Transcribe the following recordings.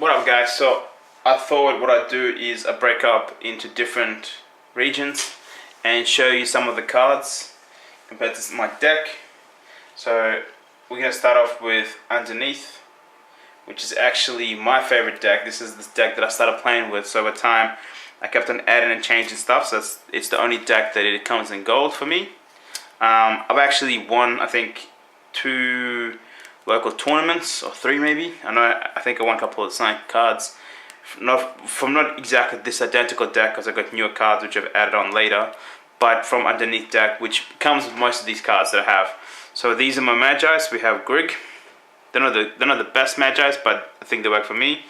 What up, guys? So I thought what I'd do is I break up into different regions and show you some of the cards compared to my deck. So we're gonna start off with Underneath, which is actually my favorite deck. This is this deck that I started playing with. So over time, I kept on adding and changing stuff. So it's the only deck that it comes in gold for me. I've actually won, I think, 2 local tournaments, or 3 maybe. I think I won a couple of signed cards. From not exactly this identical deck, because I got newer cards which I've added on later, but from Underneath deck, which comes with most of these cards that I have. So these are my Magi's. We have Grig. They're not the best Magi's, but I think they work for me.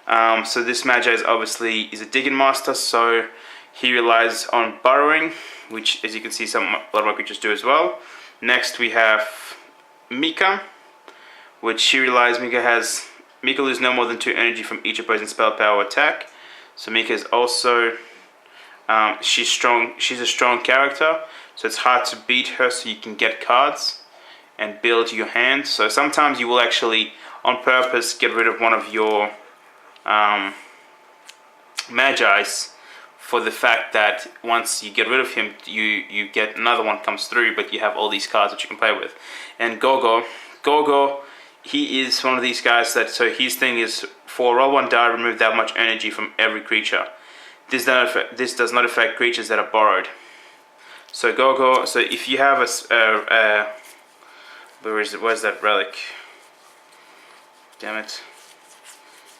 So this Magi is obviously a digging master, so he relies on burrowing, which, as you can see, a lot of my creatures do as well. Next we have Mika, which she relies. Mika loses no more than 2 energy from each opposing spell, power, attack. So Mika is also she's strong. She's a strong character, so it's hard to beat her. So you can get cards and build your hand. So sometimes you will actually, on purpose, get rid of one of your Magi's for the fact that once you get rid of him, you get another one comes through, but you have all these cards that you can play with. And Gogo, he is one of these guys that, so his thing is, for roll 1 die, remove that much energy from every creature. This does not affect creatures that are borrowed. So Gogo, so if you have where's that relic? Damn it.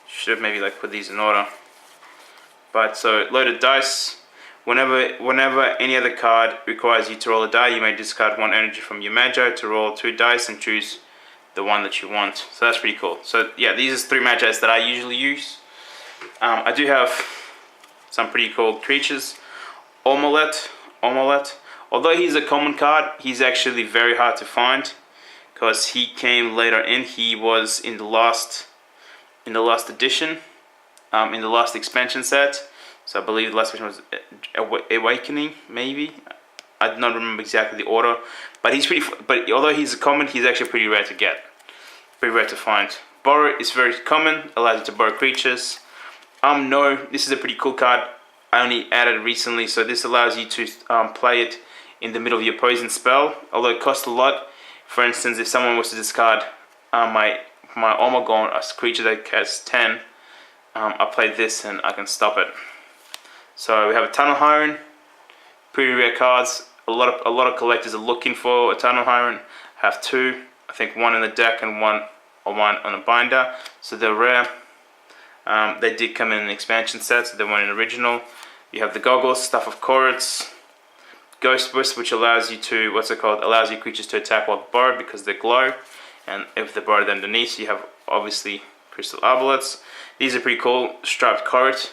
Should have maybe put these in order. But so loaded dice. Whenever any other card requires you to roll a die, you may discard 1 energy from your Magi to roll 2 dice and choose the one that you want. So that's pretty cool. So yeah, these are 3 Magi's that I usually use. I do have some pretty cool creatures. Omelette. Although he's a common card, he's actually very hard to find because he came later in. He was in the last edition, in the last expansion set. So I believe the last expansion was Awakening, maybe. I do not remember exactly the order, but But although he's a common, he's actually pretty rare to get, pretty rare to find. Borrow is very common, allows you to borrow creatures. No, this is a pretty cool card. I only added it recently, so this allows you to play it in the middle of your poison spell. Although it costs a lot. For instance, if someone was to discard my ormagon, a creature that has 10, I play this and I can stop it. So we have a Tunnel Hyren. Pretty rare cards. A lot of collectors are looking for a Tunnel Hyren. I have 2. I think 1 in the deck and one on a binder. So they're rare. They did come in an expansion set, so they weren't in original. You have the Goggles, Stuff of Korbit, Ghost Wisp, which allows you to, allows your creatures to attack while borrowed because they glow. And if they're borrowed underneath, you have obviously Crystal Arbalets. These are pretty cool. Striped Korbit.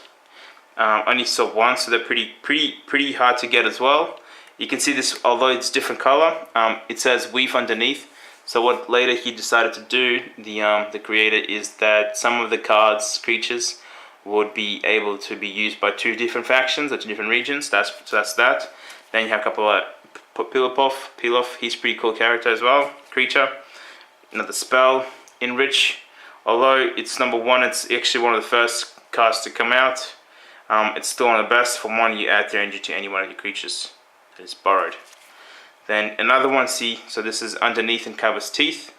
Only saw 1, so they're pretty hard to get as well. You can see this, although it's different color, it says Weave underneath. So what later he decided to do, the creator, is that some of the creatures would be able to be used by 2 different factions or 2 different regions. That's that. Then you have a couple of Pilaf. He's a pretty cool character as well, creature. Another spell, Enrich. Although it's number 1, it's actually one of the first cards to come out. It's still one of the best. For 1, you add 3 energy to any one of your creatures that is borrowed. Then another one, so this is Underneath and covers Teeth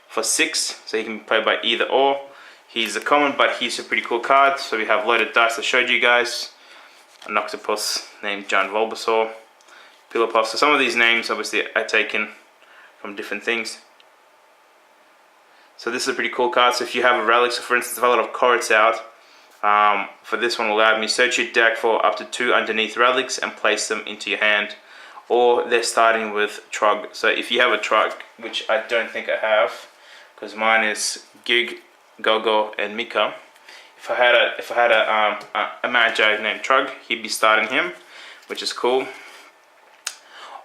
for 6, so he can be played by either or. He's a common, but he's a pretty cool card. So we have Loaded Dice I showed you guys. An octopus named John Bulbasaur. Pillarpuff. So some of these names obviously are taken from different things. So this is a pretty cool card. So if you have a relic, so for instance, if I have a lot of Korrits out, for this one will allow me search your deck for up to 2 Underneath relics and place them into your hand. Or they're starting with Trug. So if you have a Trug, which I don't think I have, because mine is Gig, Gogo, and Mika. If I had a Magi named Trug, he'd be starting him, which is cool.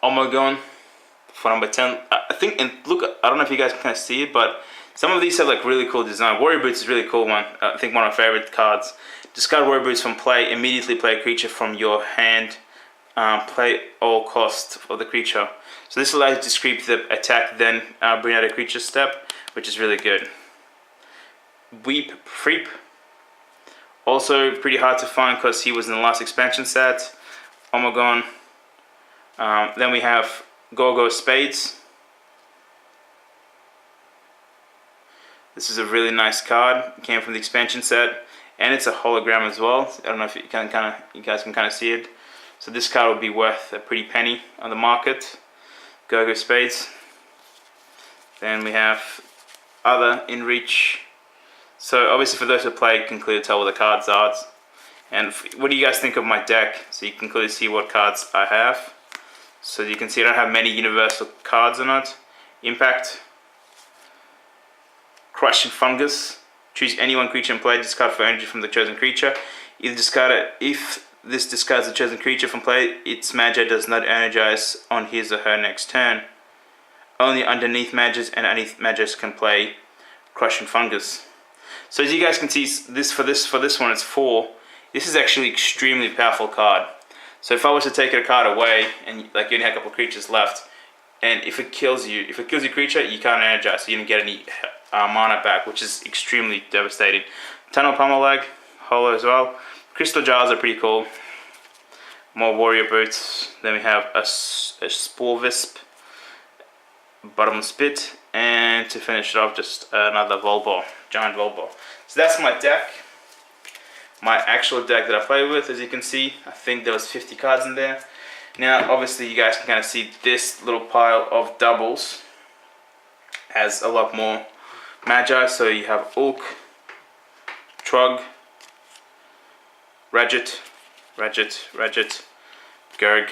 Ormagon for number 10. I think, and look, I don't know if you guys can see it, but some of these have really cool design. Warrior Boots is a really cool one. I think one of my favorite cards. Discard Warrior Boots from play. Immediately play a creature from your hand. Play all cost for the creature. So this allows you to sweep the attack, then bring out a creature step, which is really good. Weep, Freep. Also pretty hard to find because he was in the last expansion set. Ormagon. Then we have Go-Go Spades. This is a really nice card. It came from the expansion set, and it's a hologram as well. I don't know if you guys can kind of see it. So this card will be worth a pretty penny on the market. Go-Go Spades. Then we have other in reach. So obviously for those who play, you can clearly tell what the cards are. And what do you guys think of my deck? So you can clearly see what cards I have. So you can see I don't have many universal cards on it. Impact. Crushing Fungus. Choose any one creature and play. Discard for energy from the chosen creature. Either discard it. If this discards the chosen creature from play, its Magi does not energize on his or her next turn. Only underneath Magis and underneath Magis can play Crushing Fungus. So as you guys can see, for this one it's 4. This is actually an extremely powerful card. So if I was to take a card away and like you only had a couple of creatures left, and if it kills your creature, you can't energize, so you don't get any mana back, which is extremely devastating. Tunnel Pommelag, holo as well. Crystal Jars are pretty cool. More Warrior Boots. Then we have a Spore Visp, Bottomless Pit, and to finish it off, just another Volball, giant Volball. So that's my deck. My actual deck that I play with, as you can see, I think there was 50 cards in there. Now, obviously, you guys can kind of see this little pile of doubles has a lot more Magi. So you have Ulk, Trog, Radget, Gerg,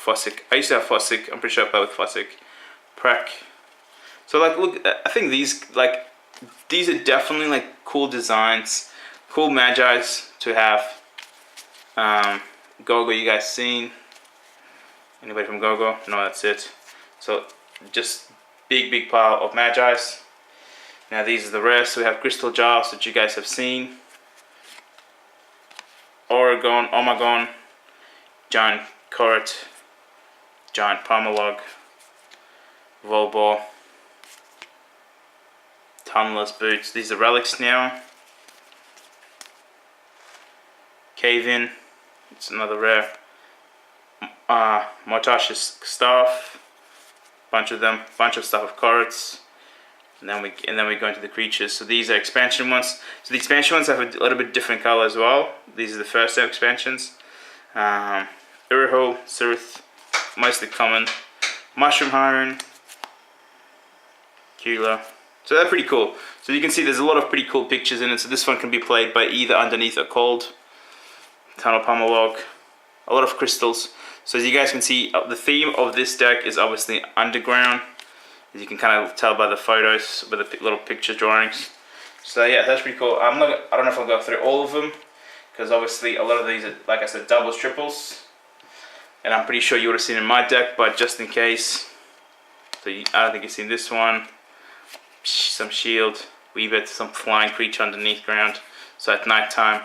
Fossick. I used to have Fossick. I'm pretty sure I played with Fossick. Prak. So like, look, I think these are definitely like cool designs, cool Magi's to have. Go-Go, you guys seen? Anybody from Go-Go? No, that's it. So just big pile of Magi's. Now these are the rest. So we have Crystal Jars that you guys have seen. Ormagon, Giant Korbit, Giant Pommelag, Volball, Tunnel's Boots. These are relics now. Cave In, it's another rare. Mortash's Staff, bunch of stuff of Korbits. And then we go into the creatures. So these are expansion ones. So the expansion ones have a little bit different color as well. These are the first set expansions. Uriho, Sirith, mostly common. Mushroom Hyren, Kula. So they're pretty cool. So you can see there's a lot of pretty cool pictures in it. So this one can be played by either underneath or cold. Tunnel Pommelag, a lot of crystals. So as you guys can see, the theme of this deck is obviously underground. As you can kind of tell by the photos, by the little picture drawings. So yeah, that's pretty cool. I don't know if I'll go through all of them, because obviously a lot of these are, like I said, doubles, triples. And I'm pretty sure you would have seen in my deck, but just in case. So I don't think you've seen this one. Some shield, Weebit, some flying creature underneath ground. So at night time,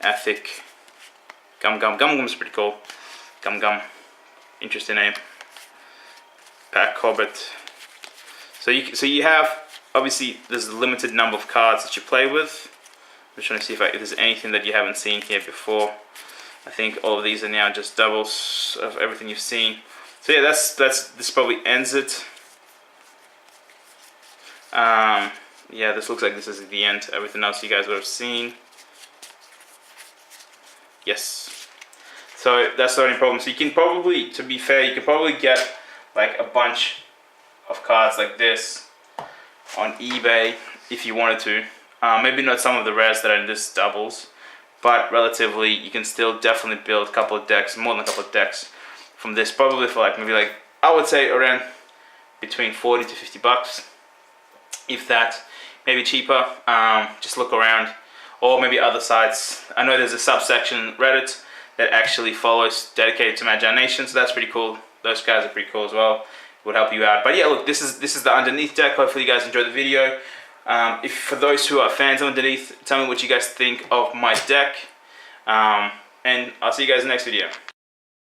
Ethic, Gum's pretty cool. Gum, interesting name. Korbit. So you have, obviously there's a limited number of cards that you play with. I'm just trying to see if there's anything that you haven't seen here before. I think all of these are now just doubles of everything you've seen. So yeah, this probably ends it. Yeah, this looks like this is the end. Everything else you guys would have seen. Yes. So that's the only problem. So you can probably, to be fair, you can probably get like a bunch of cards like this on eBay if you wanted to. Maybe not some of the rares that are in this doubles, but relatively you can still definitely build a couple of decks, more than a couple of decks from this, probably for like maybe like, I would say around between 40 to 50 bucks, if that, maybe cheaper. Just look around, or maybe other sites. I know there's a subsection Reddit that actually follows dedicated to Magi Nation, so that's pretty cool. Those guys are pretty cool as well. It would help you out. But yeah, look, this is the underneath deck. Hopefully you guys enjoyed the video. If for those who are fans of underneath, tell me what you guys think of my deck. And I'll see you guys in the next video.